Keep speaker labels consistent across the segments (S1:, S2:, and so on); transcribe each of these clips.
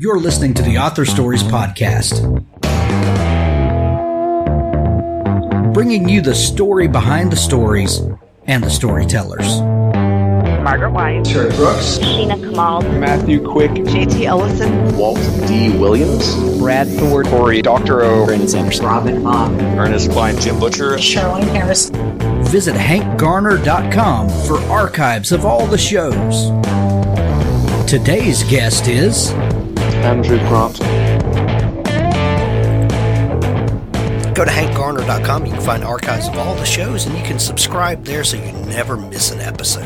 S1: You're listening to the Author Stories Podcast, bringing you the story behind the stories and the storytellers.
S2: Margaret White,
S3: Terry Brooks,
S2: Sheena Kamal,
S3: Matthew Quick,
S2: JT Ellison,
S3: Walt D. Williams,
S4: Brad Thor,
S3: Corey Dr. O,
S4: Brandon Sanderson,
S2: Robin Hahn,
S3: Ernest Klein, Jim Butcher,
S2: Charlene Harris.
S1: Visit hankgarner.com for archives of all the shows. Today's guest is
S3: Andrew Grant.
S1: Go to hankgarner.com. You can find archives of all the shows, and you can subscribe there so you never miss an episode.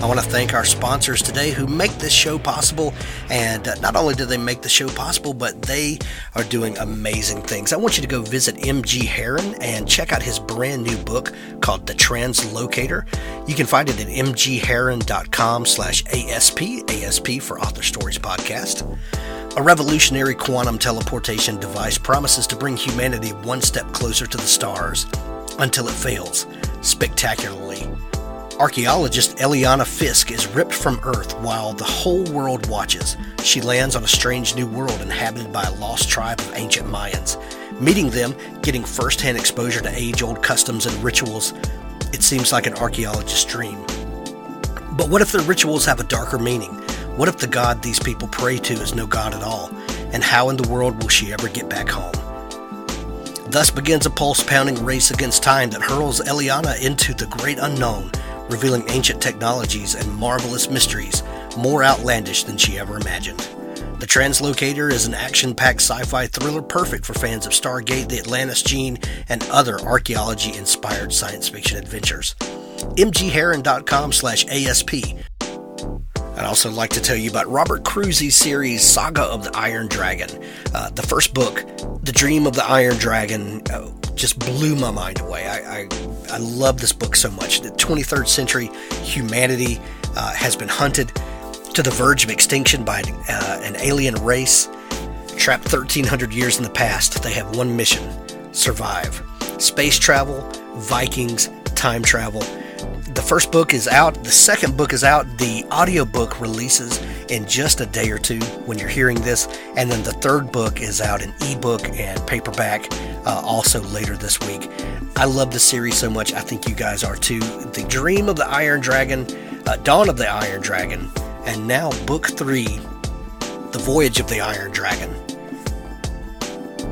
S1: I want to thank our sponsors today who make this show possible, and not only do they make the show possible, but they are doing amazing things. I want you to go visit M.G. Herron and check out his brand new book called The Translocator. You can find it at mgherron.com/ASP, ASP for Author Stories Podcast. A revolutionary quantum teleportation device promises to bring humanity one step closer to the stars until it fails spectacularly. Archaeologist Eliana Fisk is ripped from Earth while the whole world watches. She lands on a strange new world inhabited by a lost tribe of ancient Mayans. Meeting them, getting first-hand exposure to age-old customs and rituals, it seems like an archaeologist's dream. But what if their rituals have a darker meaning? What if the God these people pray to is no God at all? And how in the world will she ever get back home? Thus begins a pulse-pounding race against time that hurls Eliana into the great unknown, revealing ancient technologies and marvelous mysteries more outlandish than she ever imagined. The Translocator is an action-packed sci-fi thriller perfect for fans of Stargate, the Atlantis Gene, and other archaeology-inspired science fiction adventures. mgherron.com/ASP. I'd also like to tell you about Robert Crais' series Saga of the Iron Dragon. The first book, The Dream of the Iron Dragon, just blew my mind away. I love this book so much. The 23rd century humanity has been hunted to the verge of extinction by an alien race. Trapped 1,300 years in the past, they have one mission: survive. Space travel, Vikings, time travel. The first book is out. The second book is out. The audiobook releases in just a day or two when you're hearing this. And then the third book is out in ebook and paperback also later this week. I love the series so much. I think you guys are too. The Dream of the Iron Dragon, Dawn of the Iron Dragon, and now book 3, The Voyage of the Iron Dragon.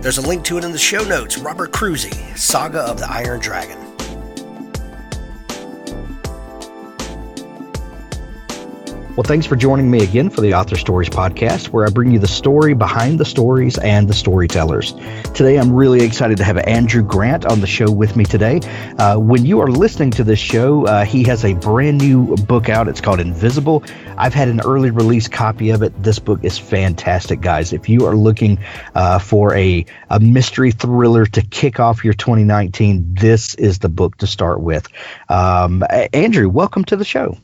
S1: There's a link to it in the show notes. Robert Crais, Saga of the Iron Dragon.
S4: Well, thanks for joining me again for the Author Stories Podcast, where I bring you the story behind the stories and the storytellers. Today, I'm really excited to have Andrew Grant on the show with me today. When you are listening to this show, he has a brand new book out. It's called Invisible. I've had an early release copy of it. This book is fantastic, guys. If you are looking for a mystery thriller to kick off your 2019, this is the book to start with. Andrew, welcome to the show.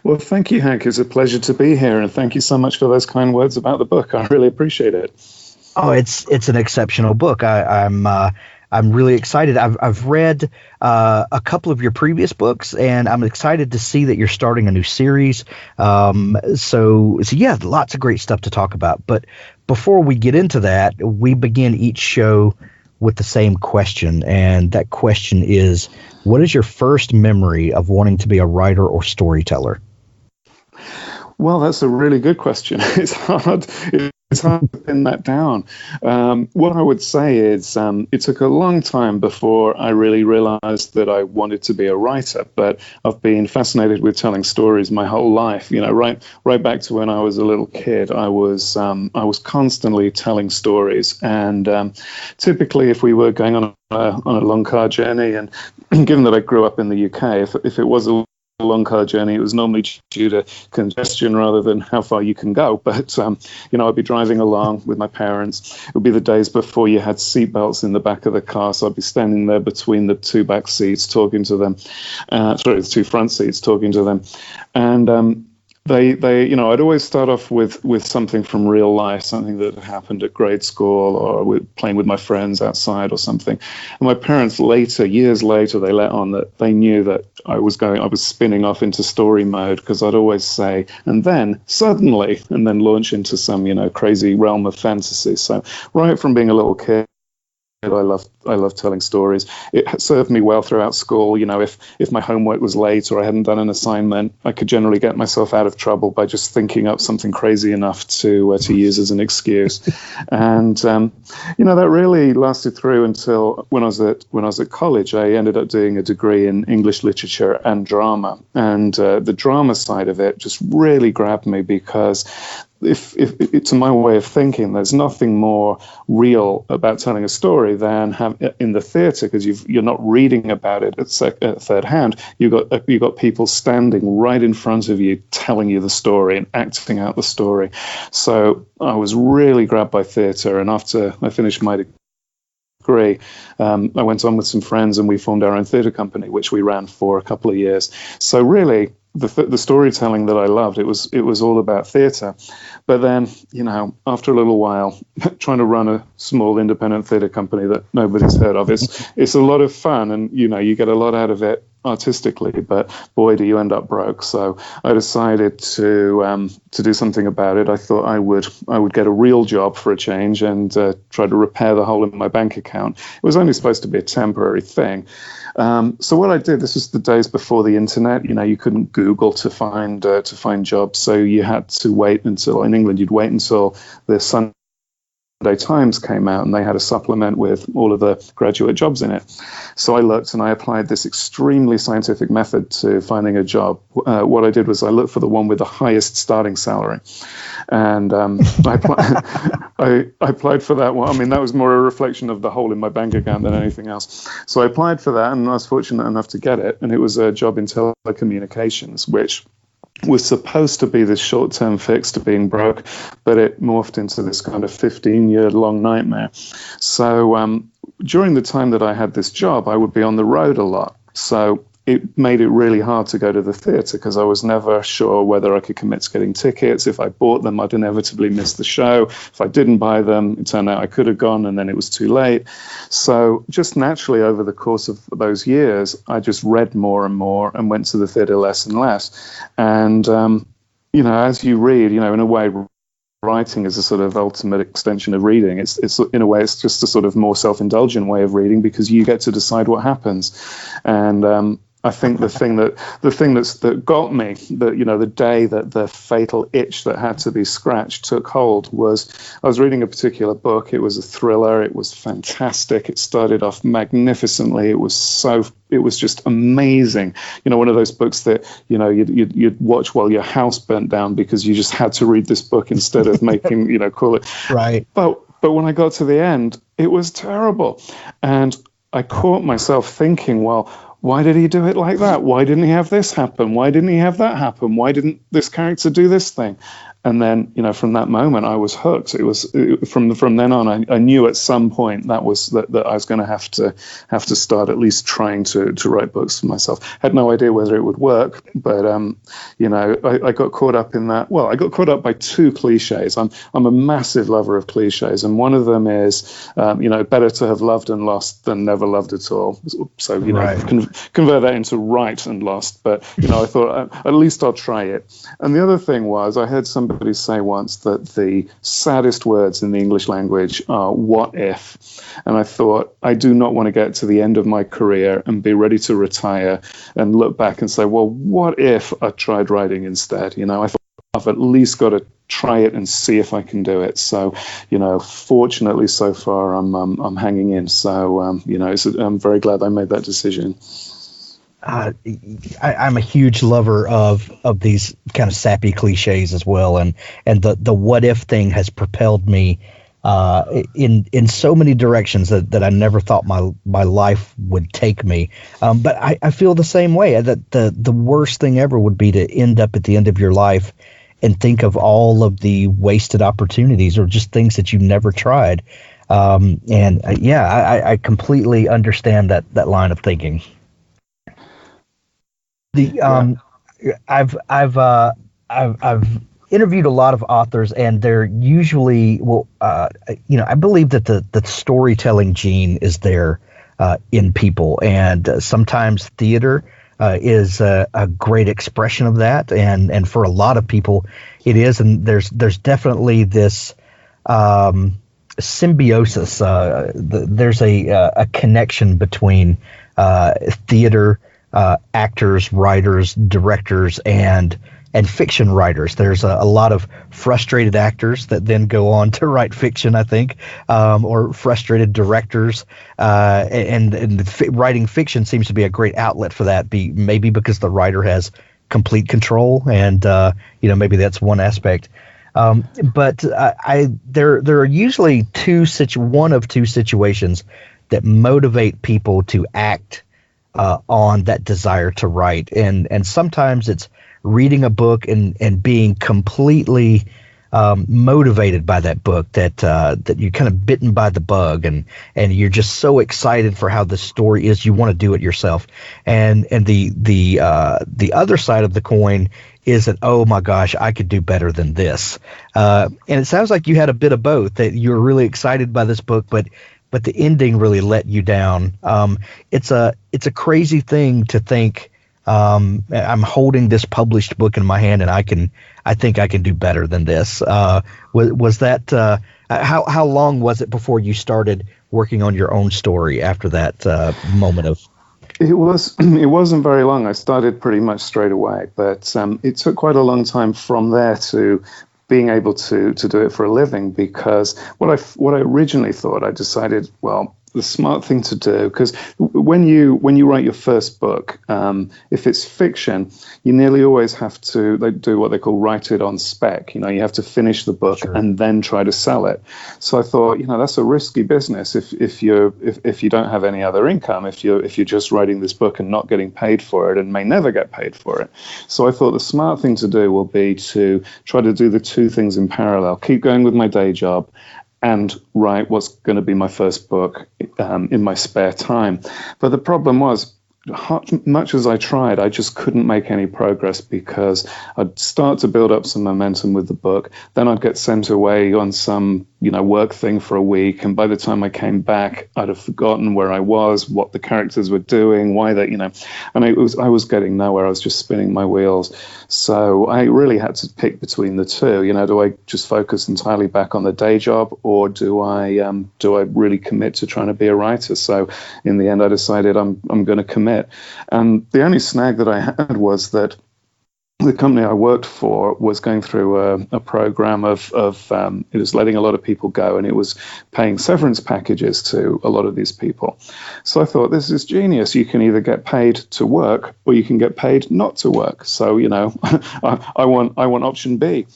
S5: Well, thank you, Hank. It's a pleasure to be here, and thank you so much for those kind words about the book. I really appreciate it.
S4: Oh, it's an exceptional book. I'm really excited. I've read a couple of your previous books, and I'm excited to see that you're starting a new series. So yeah, lots of great stuff to talk about. But before we get into that, we begin each show with the same question, and that question is, what is your first memory of wanting to be a writer or storyteller?
S5: Well, that's a really good question. It's hard to pin that down. What I would say is it took a long time before I really realized that I wanted to be a writer, but I've been fascinated with telling stories my whole life. You know, right back to when I was a little kid, I was constantly telling stories, and typically if we were going on a long car journey, and given that I grew up in the UK, if it was a long car journey, it was normally due to congestion rather than how far you can go. But, I'd be driving along with my parents. It would be the days before you had seatbelts in the back of the car. So I'd be standing there between the two back seats talking to them. The two front seats talking to them. And I'd always start off with something from real life, something that had happened at grade school or playing with my friends outside or something. And my parents years later, they let on that they knew that I was spinning off into story mode, because I'd always say, and then suddenly, and then launch into some, crazy realm of fantasy. So right from being a little kid, I love telling stories. It served me well throughout school. If my homework was late or I hadn't done an assignment, I could generally get myself out of trouble by just thinking up something crazy enough to use as an excuse. And that really lasted through until when I was at college. I ended up doing a degree in English literature and drama, and the drama side of it just really grabbed me, because if to my way of thinking, there's nothing more real about telling a story than in the theatre, because you're not reading about it at third hand. You got people standing right in front of you, telling you the story and acting out the story. So I was really grabbed by theatre, and after I finished my degree, I went on with some friends and we formed our own theatre company, which we ran for a couple of years. So really, the storytelling that I loved, it was all about theatre. But then, after a little while, trying to run a small independent theatre company that nobody's heard of, it's a lot of fun, and you get a lot out of it artistically, but boy, do you end up broke. So I decided to do something about it. I thought I would get a real job for a change and try to repair the hole in my bank account. It was only supposed to be a temporary thing. So what I did, this was the days before the internet. You couldn't Google to find jobs, so you had to wait until, in England, you'd wait until the Sunday Times came out and they had a supplement with all of the graduate jobs in it. So I looked and I applied this extremely scientific method to finding a job. What I did was I looked for the one with the highest starting salary. And I applied for that one. I mean, that was more a reflection of the hole in my bank account than anything else. So I applied for that, and I was fortunate enough to get it. And it was a job in telecommunications, which was supposed to be this short-term fix to being broke, but it morphed into this kind of 15-year-long nightmare. So during the time that I had this job, I would be on the road a lot. So it made it really hard to go to the theatre, because I was never sure whether I could commit to getting tickets. If I bought them, I'd inevitably miss the show. If I didn't buy them, it turned out I could have gone, and then it was too late. So just naturally, over the course of those years, I just read more and more and went to the theatre less and less. And, as you read, in a way, writing is a sort of ultimate extension of reading. It's in a way, it's just a sort of more self-indulgent way of reading, because you get to decide what happens. And I think the thing that got me, the day that the fatal itch that had to be scratched took hold, was I was reading a particular book. It was a thriller. It was fantastic. It started off magnificently. It was just amazing. One of those books that you'd watch while your house burnt down, because you just had to read this book instead of making call it
S4: right.
S5: But when I got to the end, it was terrible, and I caught myself thinking, well, why did he do it like that? Why didn't he have this happen? Why didn't he have that happen? Why didn't this character do this thing? And then, from that moment, I was hooked. From then on, I knew at some point that I was going to have to start at least trying to write books for myself. Had no idea whether it would work, but I got caught up in that. Well, I got caught up by two cliches. I'm a massive lover of cliches, and one of them is better to have loved and lost than never loved at all. So right. Convert that into right and lost. But I thought at least I'll try it. And the other thing was, I heard somebody say once that the saddest words in the English language are "what if," and I thought, I do not want to get to the end of my career and be ready to retire and look back and say, well, what if I tried writing instead? I thought I've at least got to try it and see if I can do it. So, fortunately so far I'm hanging in. So, I'm very glad I made that decision.
S4: I'm a huge lover of these kind of sappy cliches as well, and the what if thing has propelled me in so many directions that I never thought my life would take me. But I feel the same way, that the worst thing ever would be to end up at the end of your life and think of all of the wasted opportunities or just things that you never tried. I completely understand that line of thinking. I've I've interviewed a lot of authors, and they're usually I believe that the storytelling gene is there in people, and sometimes theater is a great expression of that, and for a lot of people it is, and there's definitely this symbiosis. There's a connection between theater actors, writers, directors, and fiction writers. There's a lot of frustrated actors that then go on to write fiction, I think, or frustrated directors, and writing fiction seems to be a great outlet for that. Maybe because the writer has complete control, and maybe that's one aspect. But there are usually one of two situations that motivate people to act on that desire to write, and sometimes it's reading a book and being completely motivated by that book, that you're kind of bitten by the bug, and you're just so excited for how the story is, you want to do it yourself. And the other side of the coin is that, oh my gosh, I could do better than this. And it sounds like you had a bit of both, that you were really excited by this book, but the ending really let you down. It's a crazy thing to think, I'm holding this published book in my hand, and I think I can do better than this. Was that how long was it before you started working on your own story after that moment of?
S5: It wasn't very long. I started pretty much straight away, but it took quite a long time from there to being able to do it for a living, because what I originally thought, I decided, well, the smart thing to do, because when you write your first book, if it's fiction, you nearly always have to do what they call write it on spec. You have to finish the book and then try to sell it. So I thought, that's a risky business if you don't have any other income, if you're just writing this book and not getting paid for it, and may never get paid for it. So I thought the smart thing to do will be to try to do the two things in parallel. Keep going with my day job and write what's going to be my first book in my spare time. But the problem was, much as I tried, I just couldn't make any progress, because I'd start to build up some momentum with the book, then I'd get sent away on some work thing for a week, and by the time I came back, I'd have forgotten where I was, what the characters were doing, why they, and I was getting nowhere. I was just spinning my wheels. So I really had to pick between the two. Do I just focus entirely back on the day job, or do I really commit to trying to be a writer? So in the end, I decided I'm going to commit. And the only snag that I had was that the company I worked for was going through a program of it was letting a lot of people go, and it was paying severance packages to a lot of these people. So I thought, this is genius. You can either get paid to work, or you can get paid not to work. So I want option B.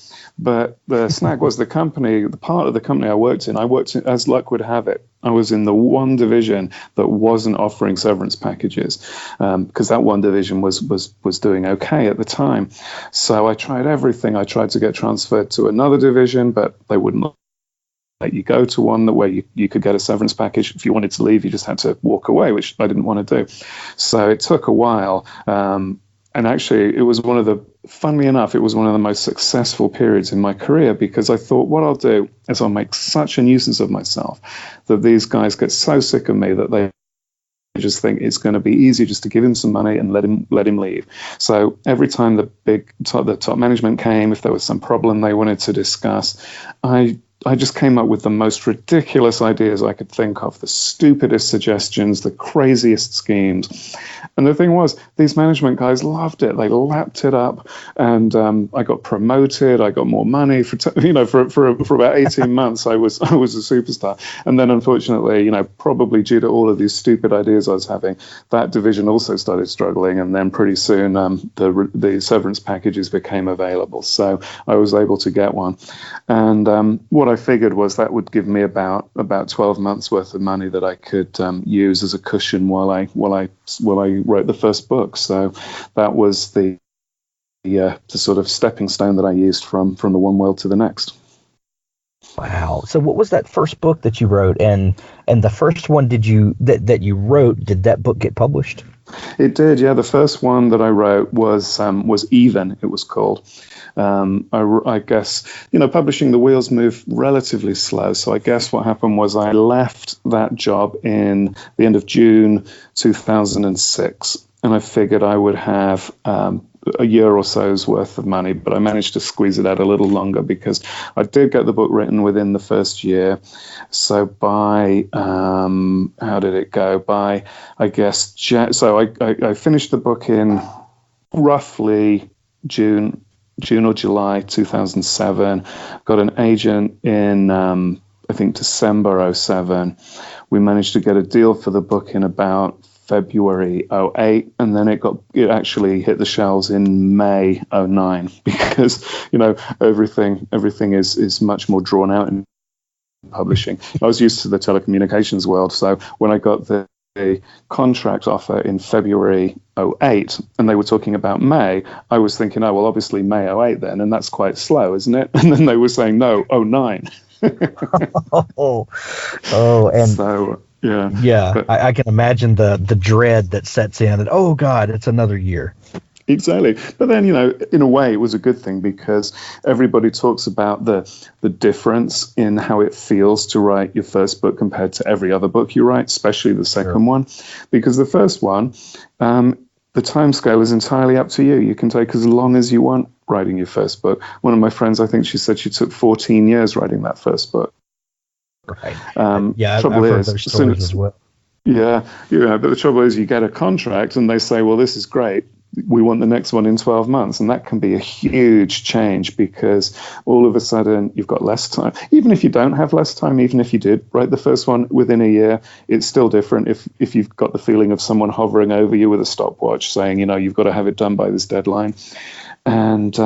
S5: But the snag was the part of the company I worked in, as luck would have it, I was in the one division that wasn't offering severance packages, because that one division was doing okay at the time. So I tried everything. I tried to get transferred to another division, but they wouldn't let you go to one where you could get a severance package. If you wanted to leave, you just had to walk away, which I didn't want to do. So it took a while. And actually, funnily enough, it was one of the most successful periods in my career, because I thought, what I'll do is I'll make such a nuisance of myself that these guys get so sick of me that they just think it's going to be easy just to give him some money and let him leave. So every time the top management came, if there was some problem they wanted to discuss, I just came up with the most ridiculous ideas I could think of, the stupidest suggestions, the craziest schemes. And the thing was, these management guys loved it. They lapped it up, and I got promoted. I got more money for about 18 months. I was a superstar. And then, unfortunately, probably due to all of these stupid ideas I was having, that division also started struggling. And then pretty soon, the severance packages became available. So I was able to get one. And what I figured was that would give me about 12 months worth of money that I could use as a cushion while I wrote the first book. So that was the sort of stepping stone that I used from the one world to the next.
S4: Wow. So what was that first book that you wrote? And the first one that you wrote, did that book get published?
S5: It did, yeah. The first one that I wrote was Even, it was called. I guess, publishing, the wheels move relatively slow. So I guess what happened was I left that job in the end of June 2006, and I figured I would have a year or so's worth of money, but I managed to squeeze it out a little longer because I did get the book written within the first year. So by, how did it go? By, I guess, I finished the book in roughly June or July 2007. Got an agent in, I think, December 07. We managed to get a deal for the book in about February 08, and then it actually hit the shelves in May 09 because everything is much more drawn out in publishing. I was used to the telecommunications world, so when I got the contract offer in February 08 and they were talking about May, I was thinking, oh well, obviously May 08 then, and that's quite slow, isn't it? And then they were saying no, 09.
S4: And
S5: so
S4: yeah, but I can imagine the dread that sets in, and oh God, it's another year.
S5: Exactly. But then, in a way, it was a good thing because everybody talks about the difference in how it feels to write your first book compared to every other book you write, especially the second one. Because the first one, the time scale is entirely up to you. You can take as long as you want writing your first book. One of my friends, I think she said she took 14 years writing that first book.
S4: Right.
S5: I've
S4: heard those stories as well.
S5: Yeah, but the trouble is you get a contract and they say, well, this is great. We want the next one in 12 months. And that can be a huge change because all of a sudden you've got less time. Even if you don't have less time, even if you did write the first one within a year, it's still different if you've got the feeling of someone hovering over you with a stopwatch saying, you've got to have it done by this deadline. And,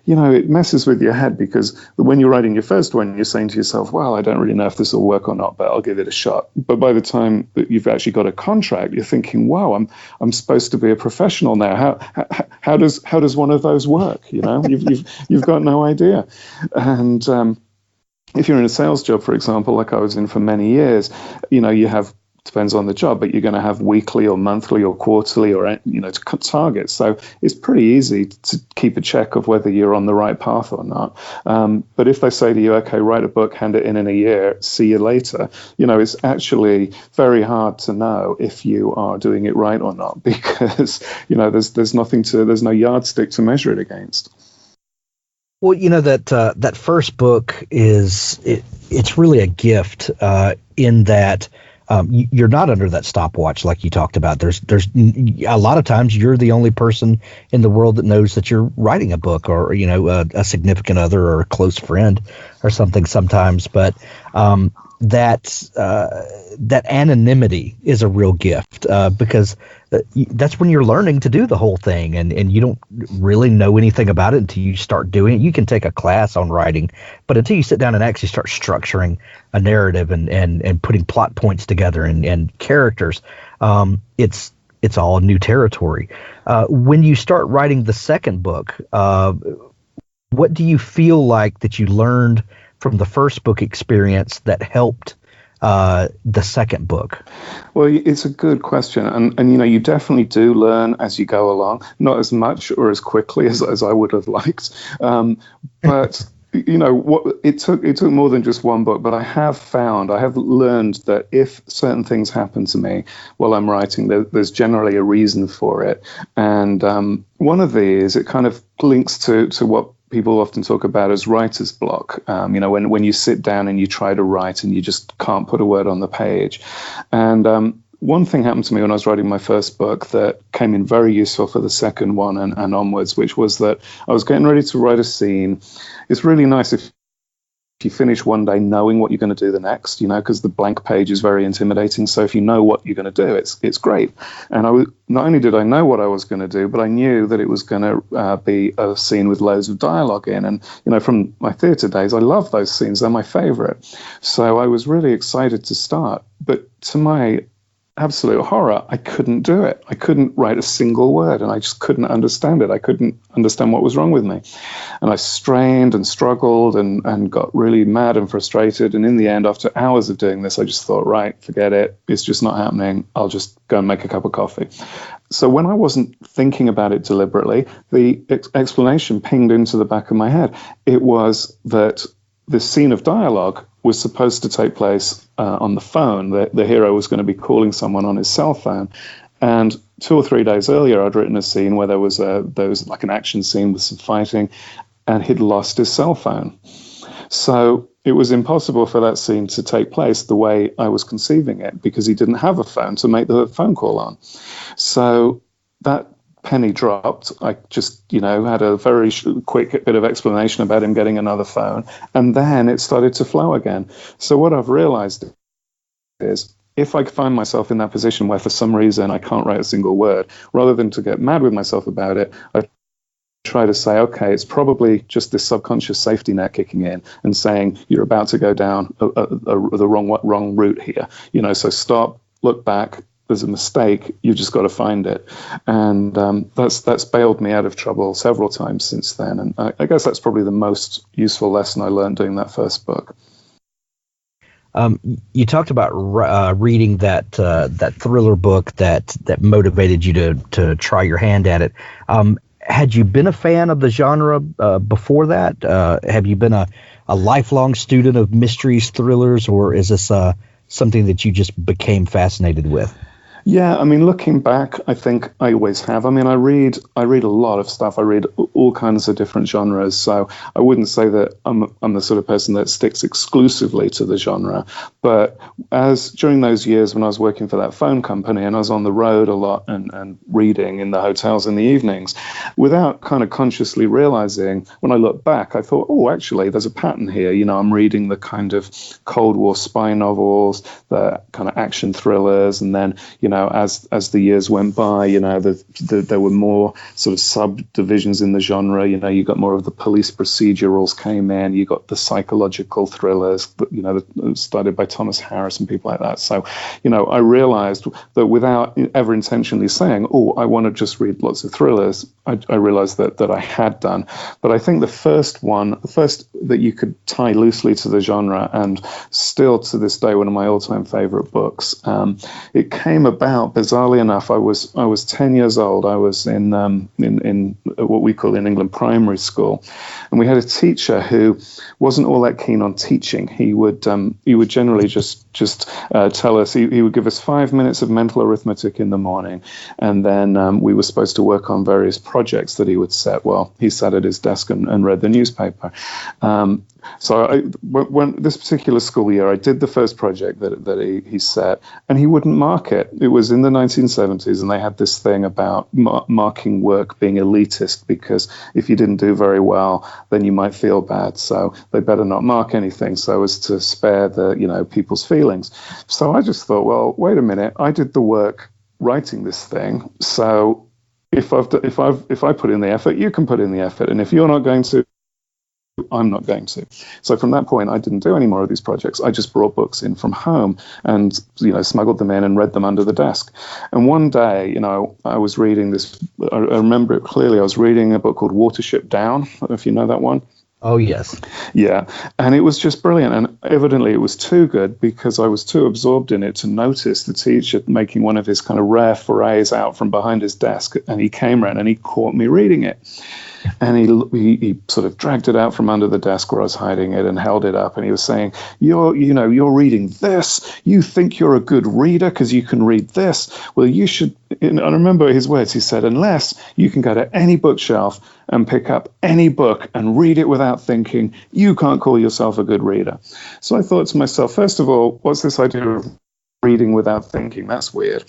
S5: it messes with your head because when you're writing your first one, you're saying to yourself, well, I don't really know if this will work or not, but I'll give it a shot. But by the time that you've actually got a contract, you're thinking, wow, I'm supposed to be a professional now. How does one of those work? You've got no idea. And if you're in a sales job, for example, like I was in for many years, you have, depends on the job, but you're going to have weekly or monthly or quarterly or targets. So it's pretty easy to keep a check of whether you're on the right path or not. But if they say to you, okay, write a book, hand it in a year, see you later, it's actually very hard to know if you are doing it right or not because there's no yardstick to measure it against.
S4: Well, that first book it's really a gift in that. You're not under that stopwatch like you talked about. There's a lot of times you're the only person in the world that knows that you're writing a book, or a significant other or a close friend or something sometimes. But that anonymity is a real gift because that's when you're learning to do the whole thing, and you don't really know anything about it until you start doing it. You can take a class on writing, but until you sit down and actually start structuring a narrative and putting plot points together and characters, it's all new territory. When you start writing the second book, what do you feel like that you learned from the first book experience that helped the second book?
S5: Well, it's a good question. And you definitely do learn as you go along, not as much or as quickly as I would have liked. But, it took more than just one book, but I have learned that if certain things happen to me while I'm writing, there's generally a reason for it. And one of these, it kind of links to what people often talk about as writer's block, when you sit down and you try to write and you just can't put a word on the page. And one thing happened to me when I was writing my first book that came in very useful for the second one and onwards, which was that I was getting ready to write a scene. It's really nice if you finish one day knowing what you're going to do the next, because the blank page is very intimidating. So if you know what you're going to do, it's great. And not only did I know what I was going to do, but I knew that it was going to be a scene with loads of dialogue in. And, from my theatre days, I love those scenes. They're my favorite. So I was really excited to start. But to my absolute horror, I couldn't do it. I couldn't write a single word, and I just couldn't understand it. I couldn't understand what was wrong with me. And I strained and struggled and got really mad and frustrated. And in the end, after hours of doing this, I just thought, right, forget it. It's just not happening. I'll just go and make a cup of coffee. So when I wasn't thinking about it deliberately, the explanation pinged into the back of my head. It was that this scene of dialogue was supposed to take place on the phone. The hero was going to be calling someone on his cell phone. And 2 or 3 days earlier, I'd written a scene where there was like an action scene with some fighting, and he'd lost his cell phone. So it was impossible for that scene to take place the way I was conceiving it, because he didn't have a phone to make the phone call on. So that penny dropped. I just, had a very quick bit of explanation about him getting another phone, and then it started to flow again. So what I've realized is, if I find myself in that position where for some reason I can't write a single word, rather than to get mad with myself about it, I try to say, okay, it's probably just this subconscious safety net kicking in and saying, you're about to go down the wrong route here. So stop, look back. There's a mistake. You've just got to find it. And that's bailed me out of trouble several times since then. And I guess that's probably the most useful lesson I learned doing that first book.
S4: You talked about reading that thriller book that motivated you to try your hand at it. Had you been a fan of the genre before that? Have you been a lifelong student of mysteries, thrillers, or is this something that you just became fascinated with?
S5: Yeah, I mean, looking back, I think I always have. I mean, I read a lot of stuff. I read all kinds of different genres. So I wouldn't say that I'm the sort of person that sticks exclusively to the genre. But during those years when I was working for that phone company and I was on the road a lot and reading in the hotels in the evenings, without kind of consciously realizing, when I look back, I thought, oh, actually, there's a pattern here. I'm reading the kind of Cold War spy novels, the kind of action thrillers, and then, as the years went by, there were more sort of subdivisions in the genre. You got more of the police procedurals came in. You got the psychological thrillers, started by Thomas Harris and people like that. So, I realized that without ever intentionally saying, oh, I want to just read lots of thrillers, I realized that I had done. But I think the first that you could tie loosely to the genre, and still to this day, one of my all-time favorite books, it came about, bizarrely enough, I was 10 years old. I was in what we call in England primary school, and we had a teacher who wasn't all that keen on teaching. He would generally just tell us, he would give us 5 minutes of mental arithmetic in the morning, and then we were supposed to work on various projects that he would set while he sat at his desk and read the newspaper. So when this particular school year, I did the first project that he set, and he wouldn't mark it. It was in the 1970s, and they had this thing about marking work being elitist, because if you didn't do very well, then you might feel bad. So they better not mark anything, so as to spare the people's feelings. So I just thought, well, wait a minute, I did the work writing this thing, so if I put in the effort, you can put in the effort, and if you're not going to, I'm not going to. So from that point, I didn't do any more of these projects. I just brought books in from home and, smuggled them in and read them under the desk. And one day, I was reading this, I remember it clearly, I was reading a book called Watership Down, I don't know if you know that one.
S4: Oh, yes.
S5: Yeah, and it was just brilliant. And evidently it was too good, because I was too absorbed in it to notice the teacher making one of his kind of rare forays out from behind his desk. And he came around and he caught me reading it. And he sort of dragged it out from under the desk where I was hiding it and held it up. And he was saying, you're reading this. You think you're a good reader because you can read this. Well, you should. And I remember his words. He said, unless you can go to any bookshelf and pick up any book and read it without thinking, you can't call yourself a good reader. So I thought to myself, first of all, what's this idea of reading without thinking? That's weird.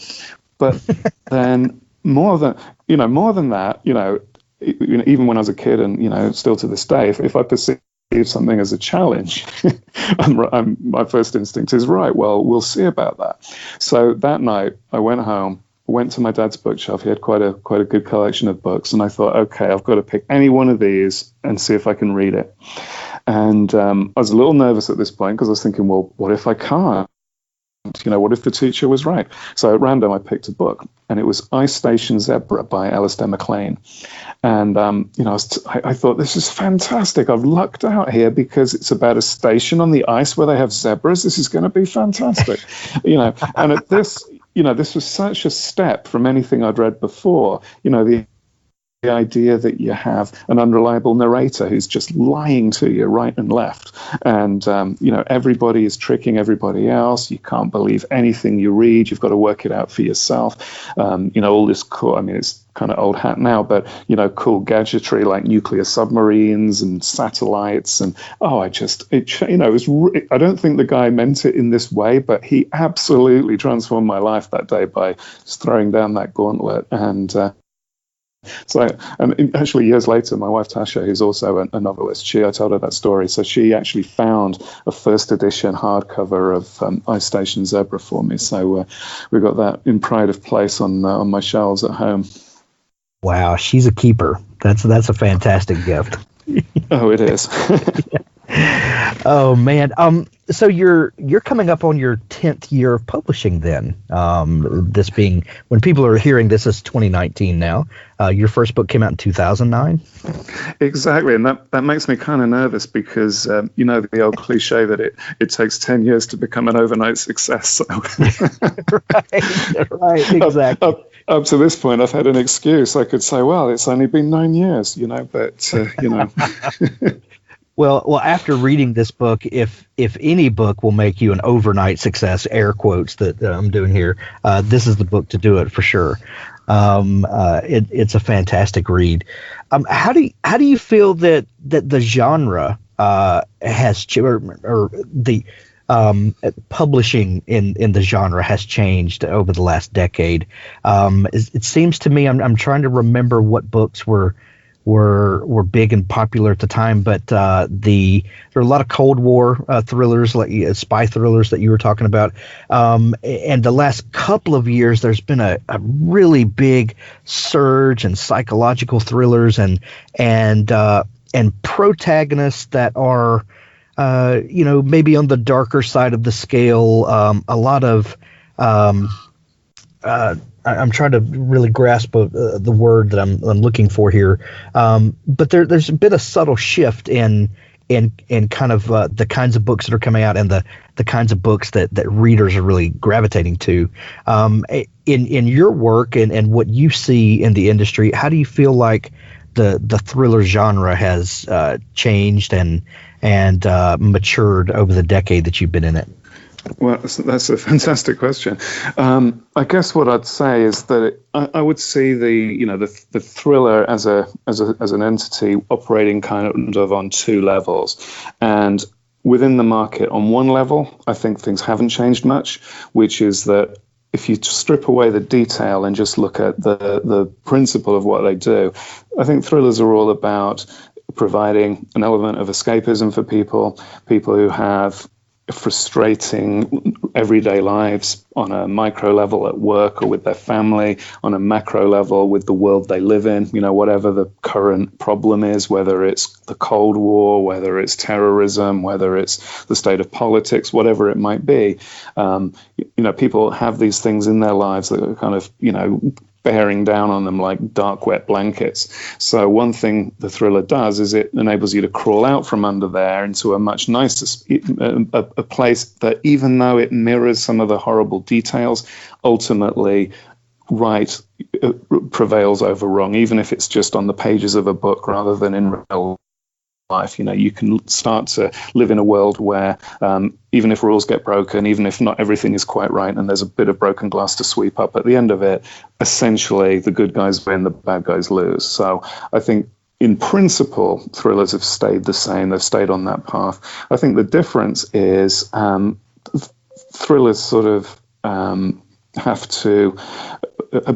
S5: But then more than that, even when I was a kid, and still to this day, if I perceive something as a challenge, my first instinct is, right, well, we'll see about that. So that night I went home, went to my dad's bookshelf. He had quite a good collection of books, and I thought, okay, I've got to pick any one of these and see if I can read it. And I was a little nervous at this point, because I was thinking, well, what if I can't? what if the teacher was right? So at random, I picked a book, and it was Ice Station Zebra by Alistair MacLean. And, I thought, this is fantastic. I've lucked out here because it's about a station on the ice where they have zebras. This is going to be fantastic. And at this, this was such a step from anything I'd read before. The idea that you have an unreliable narrator who's just lying to you right and left, and everybody is tricking everybody else. You can't believe anything you read. You've got to work it out for yourself. All this cool, it's kind of old hat now, but cool gadgetry like nuclear submarines and satellites, and I don't think the guy meant it in this way, but he absolutely transformed my life that day by just throwing down that gauntlet. And actually, years later, my wife Tasha, who's also a novelist, I told her that story. So she actually found a first edition hardcover of Ice Station Zebra for me. So we got that in pride of place on my shelves at home.
S4: Wow, she's a keeper. That's a fantastic gift.
S5: Oh, it is.
S4: Oh man. So you're coming up on your 10th year of publishing then. This being, when people are hearing this, is 2019 now. Your first book came out in 2009.
S5: Exactly, and that makes me kind of nervous because the old cliche that it takes 10 years to become an overnight success. So. right, exactly. Up to this point, I've had an excuse. I could say, well, it's only been 9 years, but.
S4: Well, after reading this book, if any book will make you an overnight success, air quotes that I'm doing here, this is the book to do it for sure. It's a fantastic read. How do you feel that the genre has or the publishing in the genre has changed over the last decade? It seems to me, I'm trying to remember what books were big and popular at the time, but there are a lot of Cold War thrillers, like spy thrillers that you were talking about. And the last couple of years, there's been a really big surge in psychological thrillers and protagonists that are maybe on the darker side of the scale. A lot of I'm trying to really grasp the word that I'm looking for here, but there's been a subtle shift in kind of the kinds of books that are coming out and the kinds of books that readers are really gravitating to. In your work and what you see in the industry, how do you feel like the thriller genre has changed and matured over the decade that you've been in it?
S5: Well, that's a fantastic question. I guess what I'd say is that I would see the thriller as an entity operating kind of on two levels, and within the market, on one level, I think things haven't changed much, which is that if you strip away the detail and just look at the principle of what they do, I think thrillers are all about providing an element of escapism for people who have frustrating everyday lives on a micro level at work or with their family, on a macro level with the world they live in, whatever the current problem is, whether it's the Cold War, whether it's terrorism, whether it's the state of politics, whatever it might be. People have these things in their lives that are kind of, bearing down on them like dark, wet blankets. So one thing the thriller does is it enables you to crawl out from under there into a much nicer a place that, even though it mirrors some of the horrible details, ultimately right prevails over wrong, even if it's just on the pages of a book rather than in real life. You can start to live in a world where even if rules get broken, even if not everything is quite right and there's a bit of broken glass to sweep up, at the end of it, essentially the good guys win, the bad guys lose. So I think in principle, thrillers have stayed the same. They've stayed on that path. I think the difference is thrillers sort of have to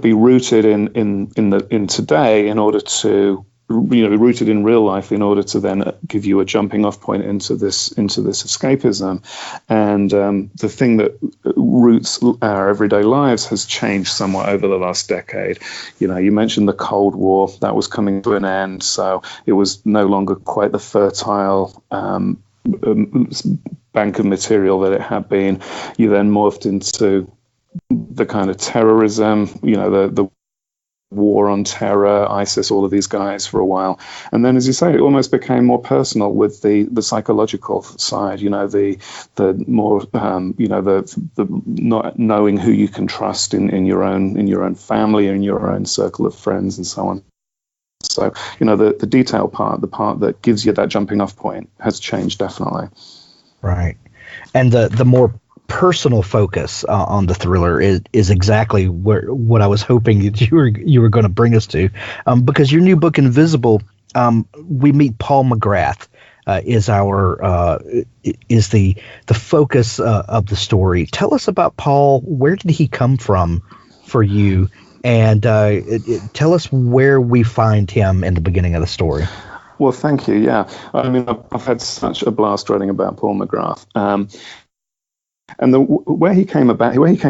S5: be rooted in today in order to rooted in real life in order to then give you a jumping off point into this escapism. And the thing that roots our everyday lives has changed somewhat over the last decade. You mentioned the Cold War, that was coming to an end, so it was no longer quite the fertile bank of material that it had been. You then morphed into the kind of terrorism, the war on terror, ISIS, all of these guys for a while. And then, as you say, it almost became more personal with the psychological side, the more, the not knowing who you can trust in your own family, in your own circle of friends and so on. So, the detail part, the part that gives you that jumping off point, has changed definitely.
S4: Right. And the more personal focus on the thriller is exactly what I was hoping that you were going to bring us to, because your new book Invisible, we meet Paul McGrath, is the focus of the story. Tell us about Paul. Where did he come from for you? And tell us where we find him in the beginning of the story.
S5: Well, thank you. Yeah, I mean, I've had such a blast writing about Paul McGrath. And where he came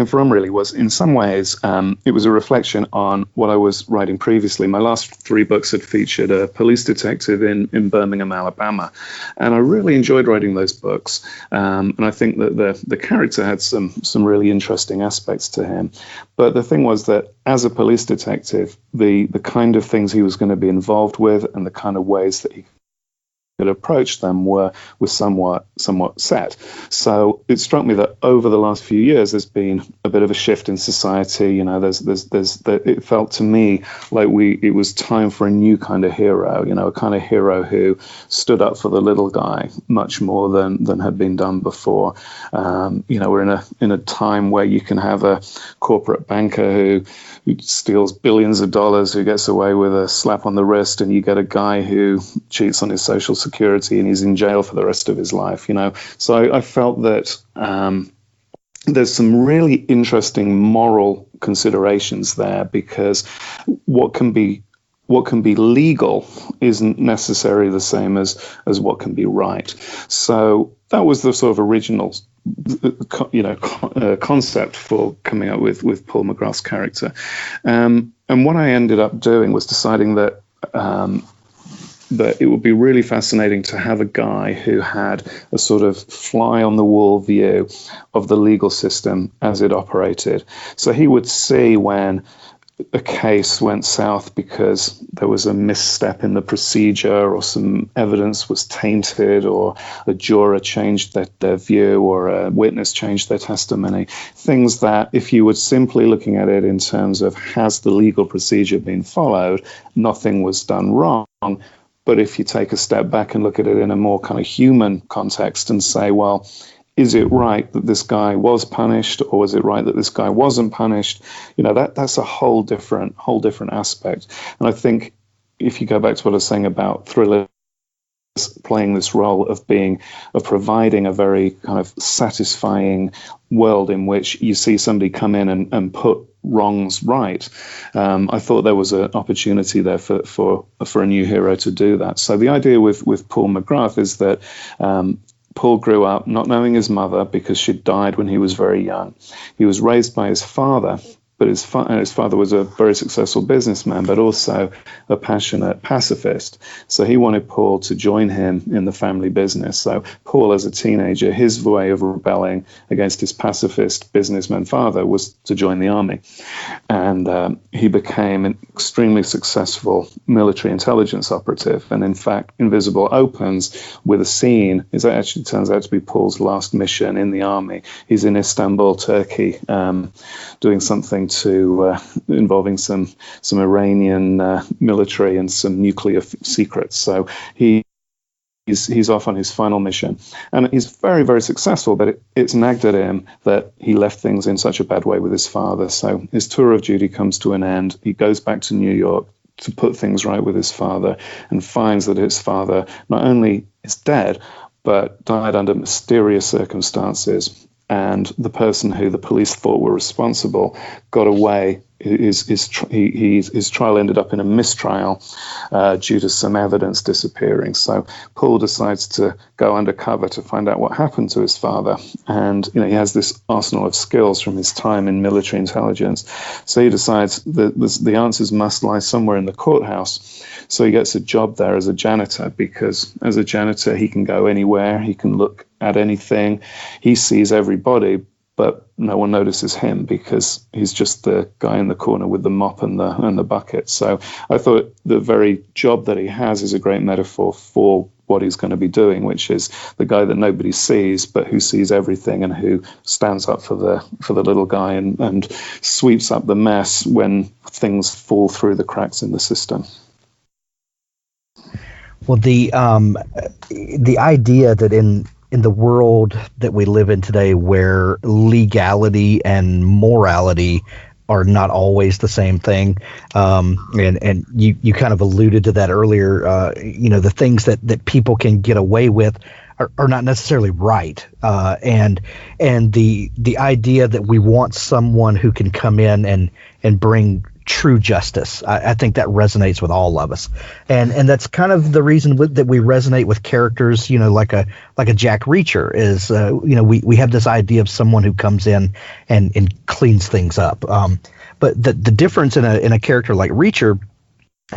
S5: from really was, in some ways, it was a reflection on what I was writing previously. My last 3 books had featured a police detective in Birmingham, Alabama, and I really enjoyed writing those books. And I think that the character had some really interesting aspects to him. But the thing was that as a police detective, the kind of things he was going to be involved with and the kind of ways that he could approach them were somewhat set. So it struck me that over the last few years, there's been a bit of a shift in society. It felt to me like it was time for a new kind of hero. A kind of hero who stood up for the little guy much more than had been done before. We're in a time where you can have a corporate banker who steals billions of dollars, who gets away with a slap on the wrist, and you get a guy who cheats on his social security and he's in jail for the rest of his life. So I felt that there's some really interesting moral considerations there, because what can be legal isn't necessarily the same as what can be right. So that was the sort of original concept for coming up with Paul McGrath's character. And what I ended up doing was deciding that it would be really fascinating to have a guy who had a sort of fly-on-the-wall view of the legal system as it operated. So he would see when a case went south because there was a misstep in the procedure, or some evidence was tainted, or a juror changed their view, or a witness changed their testimony. Things that, if you were simply looking at it in terms of has the legal procedure been followed, nothing was done wrong. But if you take a step back and look at it in a more kind of human context and say, well, is it right that this guy was punished, or is it right that this guy wasn't punished? That's a whole different aspect. And I think if you go back to what I was saying about thrillers playing this role of providing a very kind of satisfying world in which you see somebody come in and put wrongs right, I thought there was an opportunity there for a new hero to do that. So the idea with Paul McGrath is that Paul grew up not knowing his mother because she'd died when he was very young. He was raised by his father, but his father was a very successful businessman, but also a passionate pacifist. So he wanted Paul to join him in the family business. So Paul, as a teenager, his way of rebelling against his pacifist businessman father was to join the army. And he became an extremely successful military intelligence operative. And in fact, Invisible opens with a scene. It actually turns out to be Paul's last mission in the army. He's in Istanbul, Turkey, doing something involving some Iranian military and some nuclear secrets. So he's off on his final mission, and he's very, very successful. But it's nagged at him that he left things in such a bad way with his father. So his tour of duty comes to an end. He goes back to New York to put things right with his father, and finds that his father not only is dead, but died under mysterious circumstances. And the person who the police thought were responsible got away his trial ended up in a mistrial due to some evidence disappearing. So Paul decides to go undercover to find out what happened to his father. And he has this arsenal of skills from his time in military intelligence. So he decides that the answers must lie somewhere in the courthouse. So he gets a job there as a janitor, because as a janitor he can go anywhere, he can look at anything, he sees everybody, but no one notices him because he's just the guy in the corner with the mop and the bucket. So I thought the very job that he has is a great metaphor for what he's going to be doing, which is the guy that nobody sees, but who sees everything and who stands up for the little guy and sweeps up the mess when things fall through the cracks in the system.
S4: Well, the idea that in the world that we live in today, where legality and morality are not always the same thing, and you kind of alluded to that earlier, the things that people can get away with are not necessarily right, and the idea that we want someone who can come in and bring true justice. I think that resonates with all of us, and that's kind of the reason that we resonate with characters, like a Jack Reacher is. We have this idea of someone who comes in and cleans things up. But the difference in a character like Reacher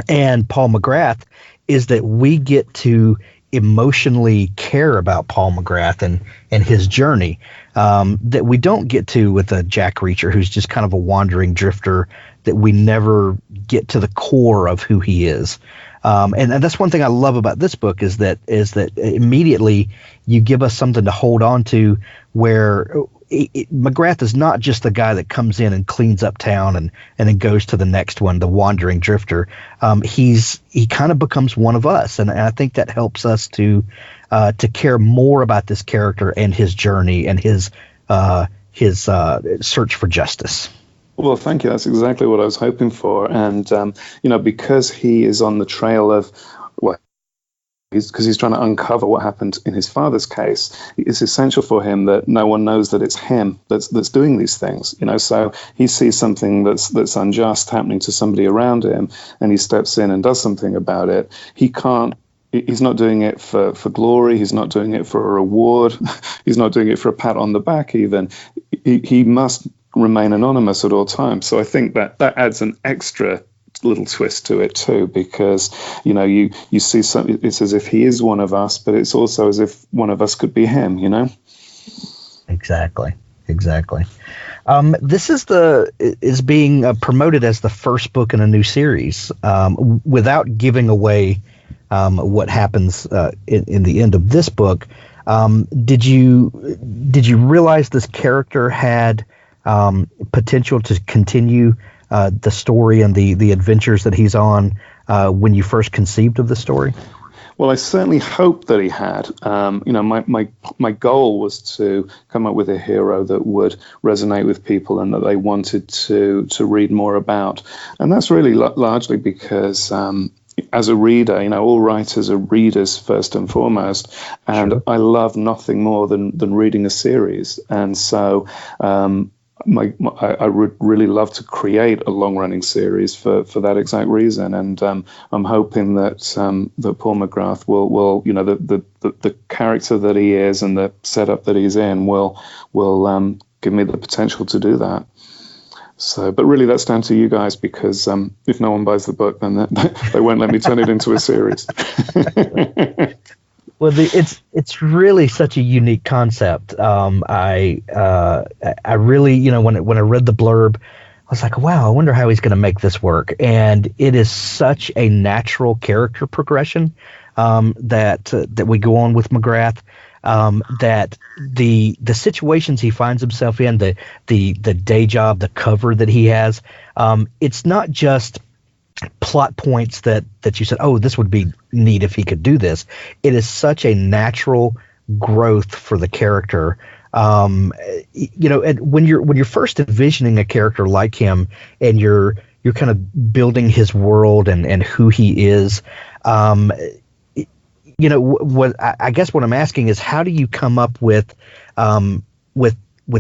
S4: and Paul McGrath is that we get to emotionally care about Paul McGrath and his journey, that we don't get to with a Jack Reacher, who's just kind of a wandering drifter that we never get to the core of who he is. And that's one thing I love about this book is that immediately you give us something to hold on to, where McGrath is not just the guy that comes in and cleans up town and then goes to the next one, the wandering drifter. He kind of becomes one of us, and I think that helps us to care more about this character and his journey and his search for justice.
S5: Well, thank you. That's exactly what I was hoping for. And, because he is on the trail of, because he's trying to uncover what happened in his father's case, it's essential for him that no one knows that it's him that's doing these things. So he sees something that's unjust happening to somebody around him, and he steps in and does something about it. He's not doing it for glory. He's not doing it for a reward. He's not doing it for a pat on the back even. He must remain anonymous at all times. So I think that adds an extra little twist to it too, because you see something. It's as if he is one of us, but it's also as if one of us could be him.
S4: Exactly. This is being promoted as the first book in a new series. Without giving away what happens in the end of this book, did you realize this character had potential to continue the story and the adventures that he's on when you first conceived of the story?
S5: Well, I certainly hoped that he had. My goal was to come up with a hero that would resonate with people and that they wanted to read more about. And that's really largely because as a reader, all writers are readers first and foremost, and sure. I love nothing more than reading a series. And so I would really love to create a long-running series for that exact reason, and I'm hoping that Paul McGrath will the character that he is and the setup that he's in will give me the potential to do that. So, but really, that's down to you guys, because if no one buys the book, then they won't let me turn it into a series.
S4: Well, it's really such a unique concept. I really, when I read the blurb, I was like, wow, I wonder how he's going to make this work. And it is such a natural character progression that we go on with McGrath. That the situations he finds himself in, the day job, the cover that he has, it's not just plot points that you said, oh, this would be neat if he could do this. It is such a natural growth for the character. And when you're first envisioning a character like him, and you're kind of building his world and who he is, what I guess what I'm asking is, how do you come up with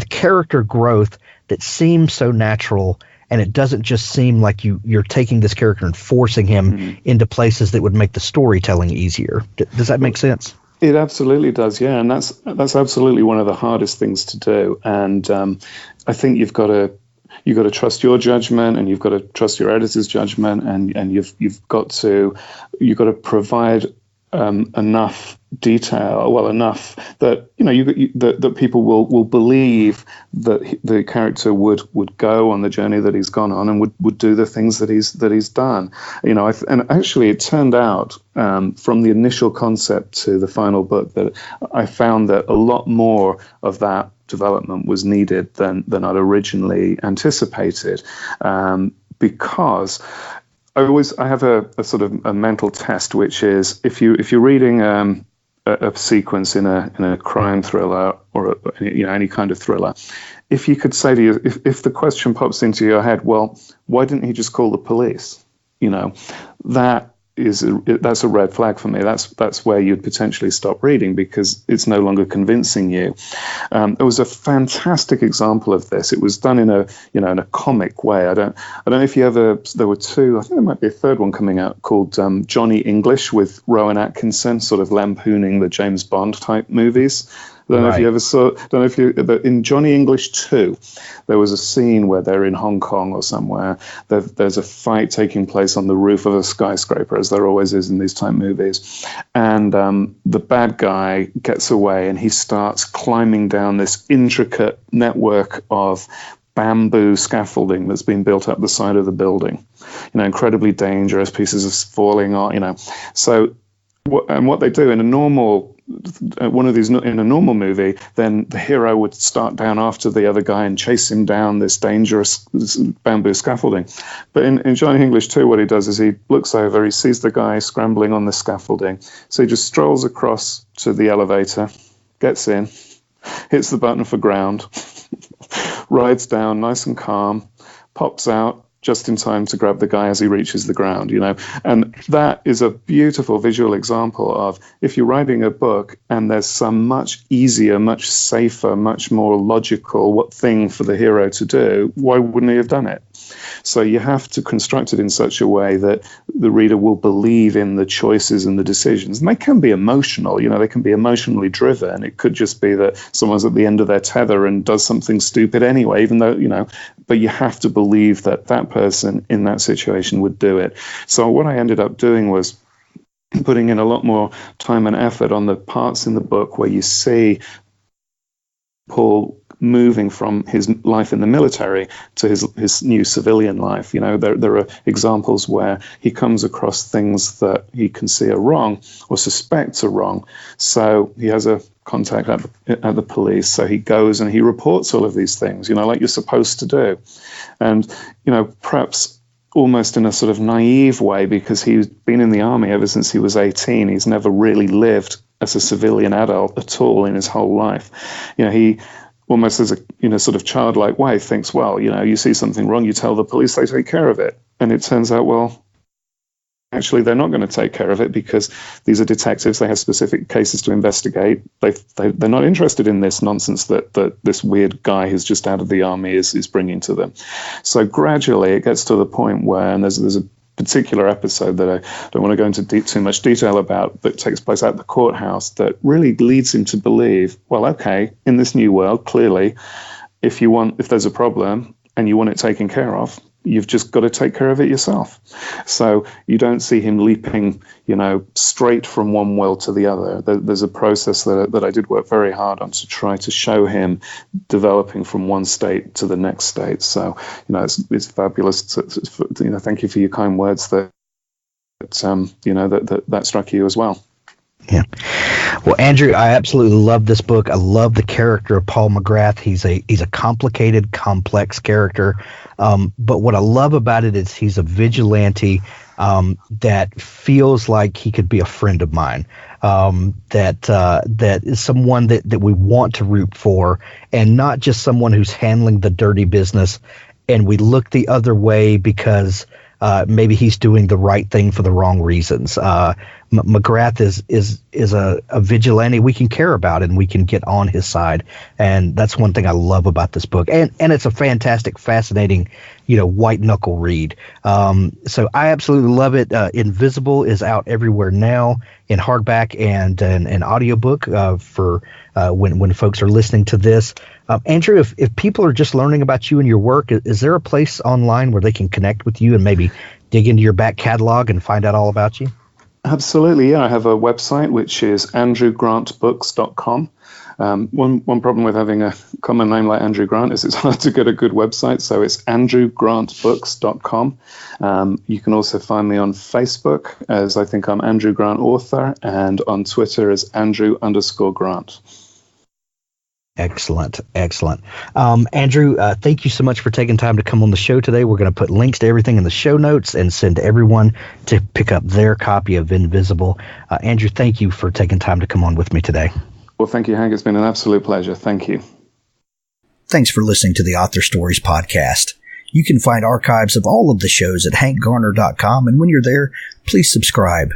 S4: character growth that seems so natural and it doesn't just seem like you're taking this character and forcing him into places that would make the storytelling easier. Does that make sense?
S5: It absolutely does, yeah, and that's absolutely one of the hardest things to do. And I think you've got to trust your judgment, and you've got to trust your editor's judgment, and you've got to provide enough detail, enough that that people will believe that the character would go on the journey that he's gone on, and would do the things that he's done. And actually, it turned out from the initial concept to the final book that I found that a lot more of that development was needed than I'd originally anticipated, because I have a sort of a mental test, which is if you're reading a sequence in a crime thriller or any kind of thriller, if you could say to you, if the question pops into your head, well, why didn't he just call the police? That's a red flag for me. That's where you'd potentially stop reading, because it's no longer convincing you. There was a fantastic example of this. It was done in a comic way. I don't know if you ever. There were two. I think there might be a third one coming out called Johnny English, with Rowan Atkinson, sort of lampooning the James Bond type movies. I don't know if you ever saw. In Johnny English 2, there was a scene where they're in Hong Kong or somewhere. There's a fight taking place on the roof of a skyscraper, as there always is in these type movies. And the bad guy gets away, and he starts climbing down this intricate network of bamboo scaffolding that's been built up the side of the building. Incredibly dangerous, pieces of falling on. So, what they do in a normal. One of these in a normal movie, then the hero would start down after the other guy and chase him down this dangerous bamboo scaffolding. But in Johnny English 2, what he does is he looks over, he sees the guy scrambling on the scaffolding, so he just strolls across to the elevator, gets in, hits the button for ground, rides down nice and calm, pops out just in time to grab the guy as he reaches the ground, And that is a beautiful visual example of, if you're writing a book and there's some much easier, much safer, much more logical thing for the hero to do, why wouldn't he have done it? So you have to construct it in such a way that the reader will believe in the choices and the decisions. And they can be emotional, they can be emotionally driven. It could just be that someone's at the end of their tether and does something stupid anyway, even though, but you have to believe that that person in that situation would do it. So what I ended up doing was putting in a lot more time and effort on the parts in the book where you see Paul moving from his life in the military to his new civilian life. There are examples where he comes across things that he can see are wrong or suspects are wrong. So he has a contact at the police. So he goes and he reports all of these things, like you're supposed to do. And, perhaps almost in a sort of naive way, because he's been in the army ever since he was 18. He's never really lived as a civilian adult at all in his whole life. He almost as a sort of childlike way thinks, well, you see something wrong, you tell the police, they take care of it. And it turns out, well, actually they're not going to take care of it, because these are detectives, they have specific cases to investigate. They're not interested in this nonsense that this weird guy who's just out of the army is bringing to them. So gradually it gets to the point where, and there's a particular episode that I don't want to go into too much detail about, that takes place at the courthouse, that really leads him to believe, well, okay, in this new world, clearly, if there's a problem and you want it taken care of, you've just got to take care of it yourself. So you don't see him leaping, straight from one world to the other. There's a process that I did work very hard on to try to show him developing from one state to the next state. So, it's fabulous. Thank you for your kind words that struck you as well.
S4: Yeah. Well, Andrew, I absolutely love this book. I love the character of Paul McGrath. He's a complicated, complex character. But what I love about it is he's a vigilante that feels like he could be a friend of mine. That is someone that we want to root for, and not just someone who's handling the dirty business and we look the other way because maybe he's doing the right thing for the wrong reasons. McGrath is a vigilante we can care about and we can get on his side. And that's one thing I love about this book. And it's a fantastic, fascinating, white knuckle read. So I absolutely love it. Invisible is out everywhere now in hardback and an audiobook for when folks are listening to this. Andrew, if people are just learning about you and your work, is there a place online where they can connect with you and maybe dig into your back catalog and find out all about you?
S5: Absolutely, yeah. I have a website which is andrewgrantbooks.com. One problem with having a common name like Andrew Grant is it's hard to get a good website, so it's andrewgrantbooks.com. You can also find me on Facebook as I think I'm Andrew Grant Author, and on Twitter as Andrew_Grant.
S4: Excellent. Andrew, thank you so much for taking time to come on the show today. We're going to put links to everything in the show notes and send everyone to pick up their copy of Invisible. Andrew, thank you for taking time to come on with me today.
S5: Well, thank you, Hank. It's been an absolute pleasure. Thank you.
S1: Thanks for listening to the Author Stories podcast. You can find archives of all of the shows at hankgarner.com, and when you're there, please subscribe.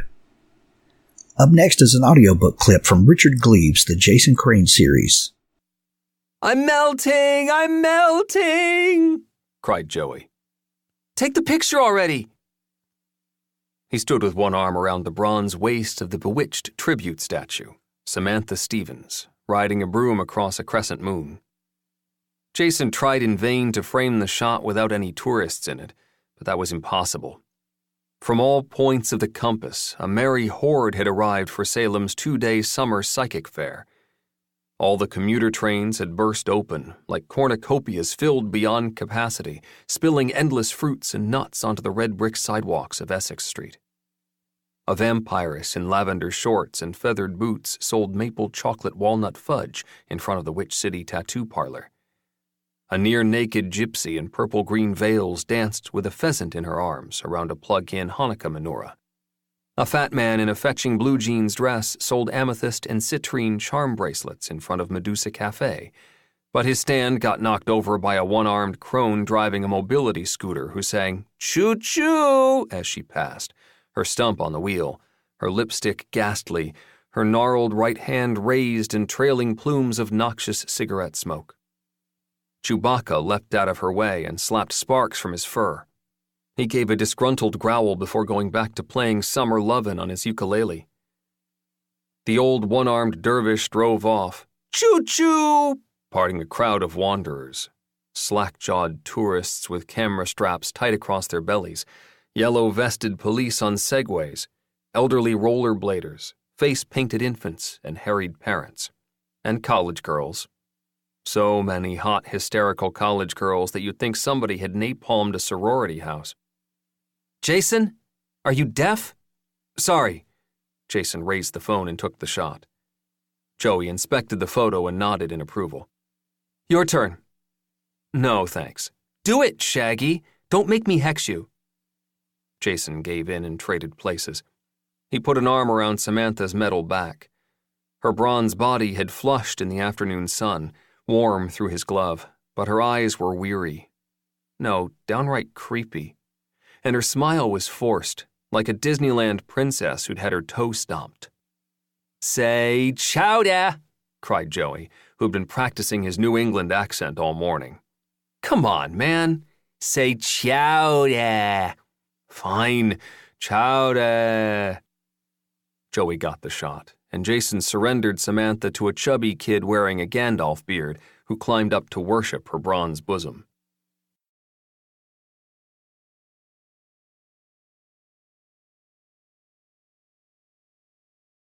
S1: Up next is an audiobook clip from Richard Gleaves' The Jason Crane series.
S6: I'm melting, cried Joey. Take the picture already. He stood with one arm around the bronze waist of the bewitched tribute statue, Samantha Stevens, riding a broom across a crescent moon. Jason tried in vain to frame the shot without any tourists in it, but that was impossible. From all points of the compass, a merry horde had arrived for Salem's 2-day summer psychic fair. All the commuter trains had burst open, like cornucopias filled beyond capacity, spilling endless fruits and nuts onto the red brick sidewalks of Essex Street. A vampiress in lavender shorts and feathered boots sold maple chocolate walnut fudge in front of the Witch City tattoo parlor. A near-naked gypsy in purple-green veils danced with a pheasant in her arms around a plug-in Hanukkah menorah. A fat man in a fetching blue jeans dress sold amethyst and citrine charm bracelets in front of Medusa Cafe, but his stand got knocked over by a one-armed crone driving a mobility scooter who sang "Choo-choo" as she passed, her stump on the wheel, her lipstick ghastly, her gnarled right hand raised in trailing plumes of noxious cigarette smoke. Chewbacca leapt out of her way and slapped sparks from his fur. He gave a disgruntled growl before going back to playing Summer Lovin' on his ukulele. The old one-armed dervish drove off, choo-choo, parting a crowd of wanderers, slack-jawed tourists with camera straps tight across their bellies, yellow-vested police on segways, elderly rollerbladers, face-painted infants and harried parents, and college girls. So many hot, hysterical college girls that you'd think somebody had napalmed a sorority house. Jason, are you deaf? Sorry. Jason raised the phone and took the shot. Joey inspected the photo and nodded in approval. Your turn. No, thanks. Do it, Shaggy. Don't make me hex you. Jason gave in and traded places. He put an arm around Samantha's metal back. Her bronze body had flushed in the afternoon sun, warm through his glove, but her eyes were weary. No, downright creepy. And her smile was forced, like a Disneyland princess who'd had her toe stomped. Say chowder, cried Joey, who'd been practicing his New England accent all morning. Come on, man. Say chowder. Fine, chowder. Joey got the shot, and Jason surrendered Samantha to a chubby kid wearing a Gandalf beard who climbed up to worship her bronze bosom.